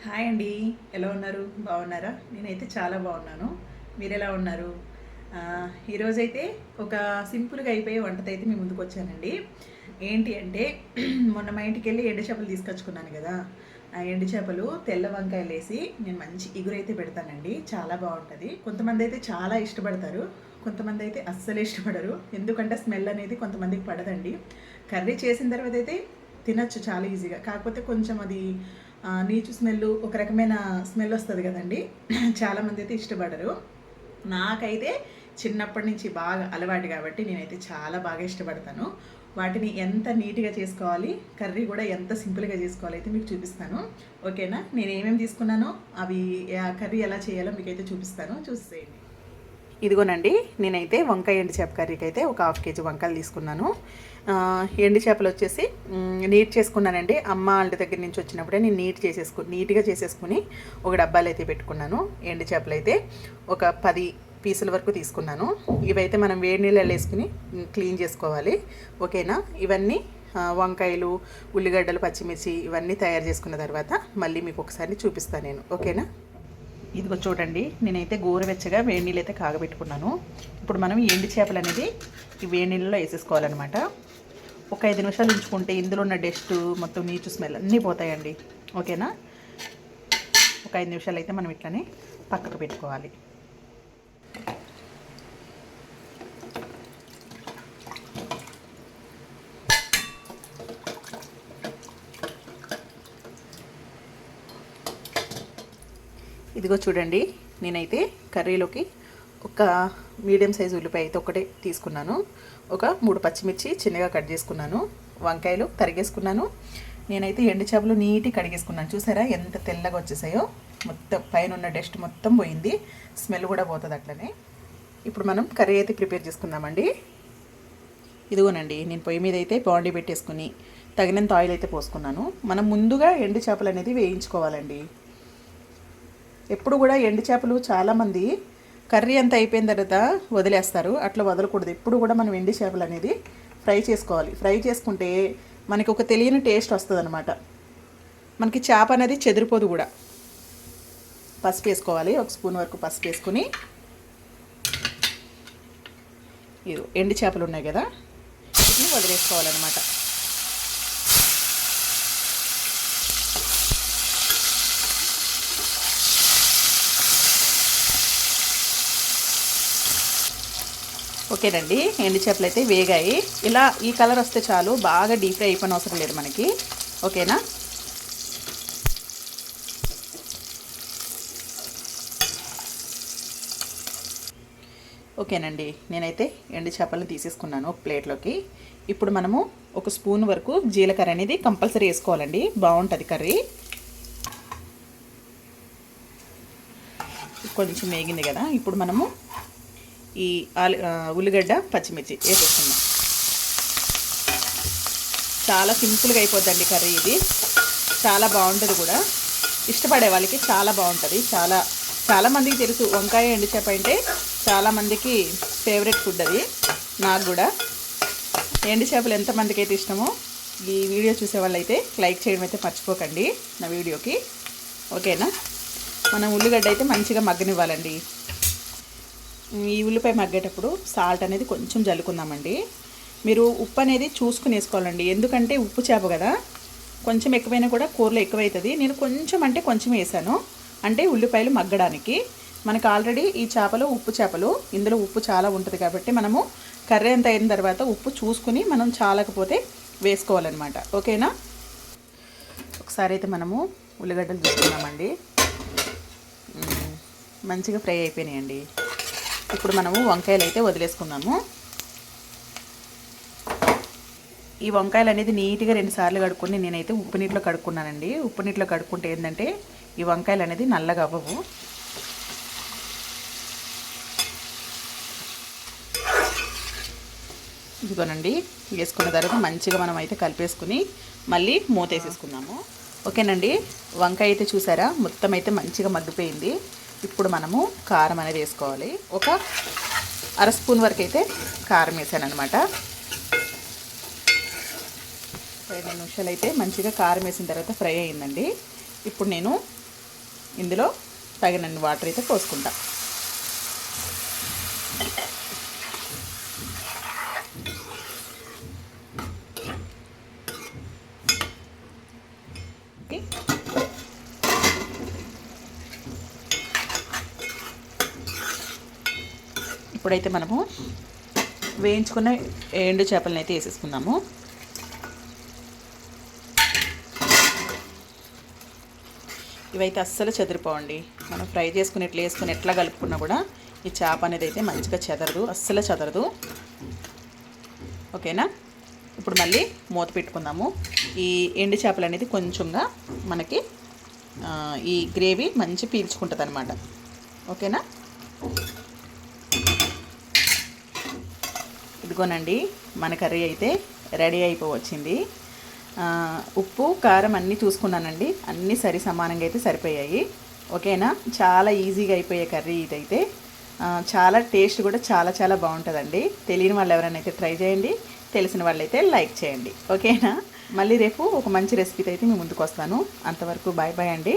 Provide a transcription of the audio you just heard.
Hi అండి. ఎలా ఉన్నారు? బాగున్నారా? నేనైతే చాలా బాగున్నాను. మీరెలా ఉన్నారు? ఈరోజైతే ఒక సింపుల్‌గా అయిపోయే వంటతో అయితే మీ ముందుకొచ్చానండి. ఏంటి అంటే మొన్న మా ఇంటికెళ్ళి ఎండు చేపలు తీసుకొచ్చుకున్నాను గదా! ఆ ఎండు చేపలు తెల్ల వంకాయలేసి నేను మంచి ఇగురైతే పెడతానండి. చాలా బావుంటది. కొంతమందైతే చాలా ఇష్టపడతారు. కొంతమందైతే అస్సలే ఇష్టపడరు. ఎందుకంటే స్మెల్ అనేది కొంతమందికి పడదండి. కర్రీ చేసిన తర్వాతైతే తినొచ్చు చాలా ఈజీగా. కాకపోతే కొంచెం అది నీచు స్మెల్లు ఒక రకమైన స్మెల్ వస్తుంది కదండి. చాలామంది అయితే ఇష్టపడరు. నాకైతే చిన్నప్పటి నుంచి బాగా అలవాటు కాబట్టి నేనైతే చాలా బాగా ఇష్టపడతాను. వాటిని ఎంత నీట్గా చేసుకోవాలి, కర్రీ కూడా ఎంత సింపుల్గా చేసుకోవాలి అయితే మీకు చూపిస్తాను. ఓకేనా? నేను ఏమేమి తీసుకున్నానో అవి ఆ కర్రీ ఎలా చేయాలో మీకైతే చూపిస్తాను, చూసేయండి. ఇదిగోనండి, నేనైతే వంకాయ ఎండు చేప కర్రీకి అయితే ఒక 1/2 కేజీ వంకాయలు తీసుకున్నాను. ఎండు చేపలు వచ్చేసి నీట్ చేసుకున్నానండి. అమ్మ వాళ్ళ దగ్గర నుంచి వచ్చినప్పుడే నేను నీట్గా చేసేసుకుని ఒక డబ్బాలు అయితే పెట్టుకున్నాను. ఎండు చేపలు అయితే ఒక 10 పీసుల వరకు తీసుకున్నాను. ఇవైతే మనం వేడి నీళ్ళలో వేసుకుని క్లీన్ చేసుకోవాలి. ఓకేనా? ఇవన్నీ వంకాయలు, ఉల్లిగడ్డలు, పచ్చిమిర్చి ఇవన్నీ తయారు చేసుకున్న తర్వాత మళ్ళీ మీకు ఒకసారి చూపిస్తాను నేను. ఓకేనా? ఇదిగో చూడండి, నేనైతే గోరువెచ్చగా వేడి నీళ్ళు అయితే కాగబెట్టుకున్నాను. ఇప్పుడు మనం ఎండు చేపలు అనేది ఈ వేడి నీళ్ళలో వేసేసుకోవాలన్నమాట. ఒక 5 నిమిషాలు ఉంచుకుంటే ఇందులో ఉన్న డస్ట్ మొత్తం నీచు స్మెల్ అన్నీ పోతాయండి. ఓకేనా? ఒక 5 నిమిషాలు అయితే మనం ఇట్లనే పక్కకు పెట్టుకోవాలి. ఇదిగో చూడండి, నేనైతే కర్రీలోకి ఒక మీడియం సైజు ఉల్లిపాయ అయితే ఒకటే తీసుకున్నాను. ఒక 3 పచ్చిమిర్చి చిన్నగా కట్ చేసుకున్నాను. వంకాయలు తరిగేసుకున్నాను. నేనైతే ఎండు చేపలు నీట్గా కడిగేసుకున్నాను. చూసారా ఎంత తెల్లగా వచ్చేసాయో. మొత్తం పైన ఉన్న డస్ట్ మొత్తం పోయింది, స్మెల్ కూడా పోతుంది అట్లనే. ఇప్పుడు మనం కర్రీ అయితే ప్రిపేర్ చేసుకుందామండి. ఇదిగోనండి, నేను పొయ్యి మీద అయితే బాండీ పెట్టేసుకుని తగినంత ఆయిల్ అయితే పోసుకున్నాను. మనం ముందుగా ఎండు చేపలు అనేది వేయించుకోవాలండి. ఎప్పుడు కూడా ఎండు చేపలు చాలామంది కర్రీ అంతా అయిపోయిన తర్వాత వదిలేస్తారు. అట్లా వదలకూడదు. ఎప్పుడు కూడా మనం ఎండు చేపలు అనేది ఫ్రై చేసుకోవాలి. ఫ్రై చేసుకుంటే మనకి ఒక తెలియని టేస్ట్ వస్తుంది అనమాట. మనకి చేప అనేది చెదిరిపోదు కూడా. పసుపు వేసుకోవాలి. 1 స్పూన్ వరకు పసుపు వేసుకుని, ఇది ఎండు చేపలు ఉన్నాయి కదా, వీటిని వదిలేసుకోవాలన్నమాట. ఓకేనండి, ఎండు చేపలు అయితే వేగాయి. ఇలా ఈ కలర్ వస్తే చాలు, బాగా డీప్ ఫ్రై అయిపోయిన అవసరం లేదు మనకి. ఓకేనా? ఓకేనండి, నేనైతే ఎండు చేపలను తీసేసుకున్నాను ఒక ప్లేట్లోకి. ఇప్పుడు మనము 1 స్పూన్ వరకు జీలకర్ర అనేది కంపల్సరీ వేసుకోవాలండి, బాగుంటుంది కర్రీ. కొంచెం వేగింది కదా, ఇప్పుడు మనము ఈ ఉల్లిగడ్డ, పచ్చిమిర్చి వేసేసుకుందాం. చాలా సింపుల్గా అయిపోద్దండి కర్రీ. ఇది చాలా బాగుంటుంది కూడా. ఇష్టపడే వాళ్ళకి చాలా బాగుంటుంది. చాలామందికి తెలుసు వంకాయ ఎండు చేప అంటే చాలామందికి ఫేవరెట్ ఫుడ్ అది. నాకు కూడా ఎండు చేపలు ఎంతమందికి అయితే ఇష్టమో ఈ వీడియో చూసే వాళ్ళైతే లైక్ చేయడం అయితే మర్చిపోకండి నా వీడియోకి. ఓకేనా? మనం ఉల్లిగడ్డ అయితే మంచిగా మగ్గనివ్వాలండి. ఈ ఉల్లిపాయ మగ్గేటప్పుడు సాల్ట్ అనేది కొంచెం జల్లుకుందామండి. మీరు ఉప్పు అనేది చూసుకుని వేసుకోవాలండి. ఎందుకంటే ఉప్పు చేప కదా, కొంచెం ఎక్కువైనా కూడా కూరలో ఎక్కువైతుంది. నేను కొంచెం అంటే కొంచెం వేసాను, అంటే ఉల్లిపాయలు మగ్గడానికి. మనకు ఆల్రెడీ ఈ చేపలు ఉప్పు చేపలు, ఇందులో ఉప్పు చాలా ఉంటుంది కాబట్టి మనము కర్రీ అంతా అయిన తర్వాత ఉప్పు చూసుకుని మనం చాలకపోతే వేసుకోవాలన్నమాట. ఓకేనా? ఒకసారి అయితే మనము ఉల్లిగడ్డలు తీసుకున్నామండి. మంచిగా ఫ్రై అయిపోయినాయండి. ఇప్పుడు మనము వంకాయలు అయితే వదిలేసుకున్నాము. ఈ వంకాయలు అనేది నీట్గా 2 సార్లు కడుక్కొని నేనైతే ఉప్పు నీటిలో కడుక్కున్నానండి. ఉప్పు నీటిలో కడుక్కుంటే ఏంటంటే ఈ వంకాయలు అనేది నల్లగా అవ్వవు. ఇదిగోనండి, వేసుకున్న తర్వాత మంచిగా మనం అయితే కలిపేసుకుని మళ్ళీ మూత వేసేసుకున్నాము. ఓకేనండి, వంకాయ అయితే చూసారా మొత్తం అయితే మంచిగా మగ్గిపోయింది. ఇప్పుడు మనము కారం అనేది వేసుకోవాలి. ఒక 1/2 స్పూన్ వరకు అయితే కారం వేసాను అనమాట. 2 నిమిషాలు అయితే మంచిగా కారం వేసిన తర్వాత ఫ్రై అయిందండి. ఇప్పుడు నేను ఇందులో తగినన్ని వాటర్ అయితే పోసుకుంటా. ఇప్పుడైతే మనము వేయించుకున్న ఎండు చేపలను అయితే వేసేసుకుందాము. ఇవైతే అస్సలు చెదిరిపోవండి. మనం ఫ్రై చేసుకుని ఎట్లా వేసుకుని ఎట్లా కలుపుకున్నా కూడా ఈ చేప అనేది అయితే మంచిగా చెదరదు, అస్సలు చెదరదు. ఓకేనా? ఇప్పుడు మళ్ళీ మూత పెట్టుకుందాము. ఈ ఎండు చేపలు అనేది కొంచెంగా మనకి ఈ గ్రేవీ మంచి పీల్చుకుంటుంది అనమాట. ఓకేనా? ఇదిగోనండి, మన కర్రీ అయితే రెడీ అయిపోవచ్చింది. ఉప్పు కారం అన్నీ చూసుకున్నానండి, అన్నీ సమానంగా అయితే సరిపోయాయి. ఓకేనా? చాలా ఈజీగా అయిపోయే కర్రీ ఇదైతే. చాలా టేస్ట్ కూడా చాలా చాలా బాగుంటుందండి. తెలియని వాళ్ళు ఎవరైనా అయితే ట్రై చేయండి, తెలిసిన వాళ్ళైతే లైక్ చేయండి. ఓకేనా? మళ్ళీ రేపు ఒక మంచి రెసిపీతో అయితే మీ ముందుకు వస్తాను. అంతవరకు బాయ్ బాయ్ అండి.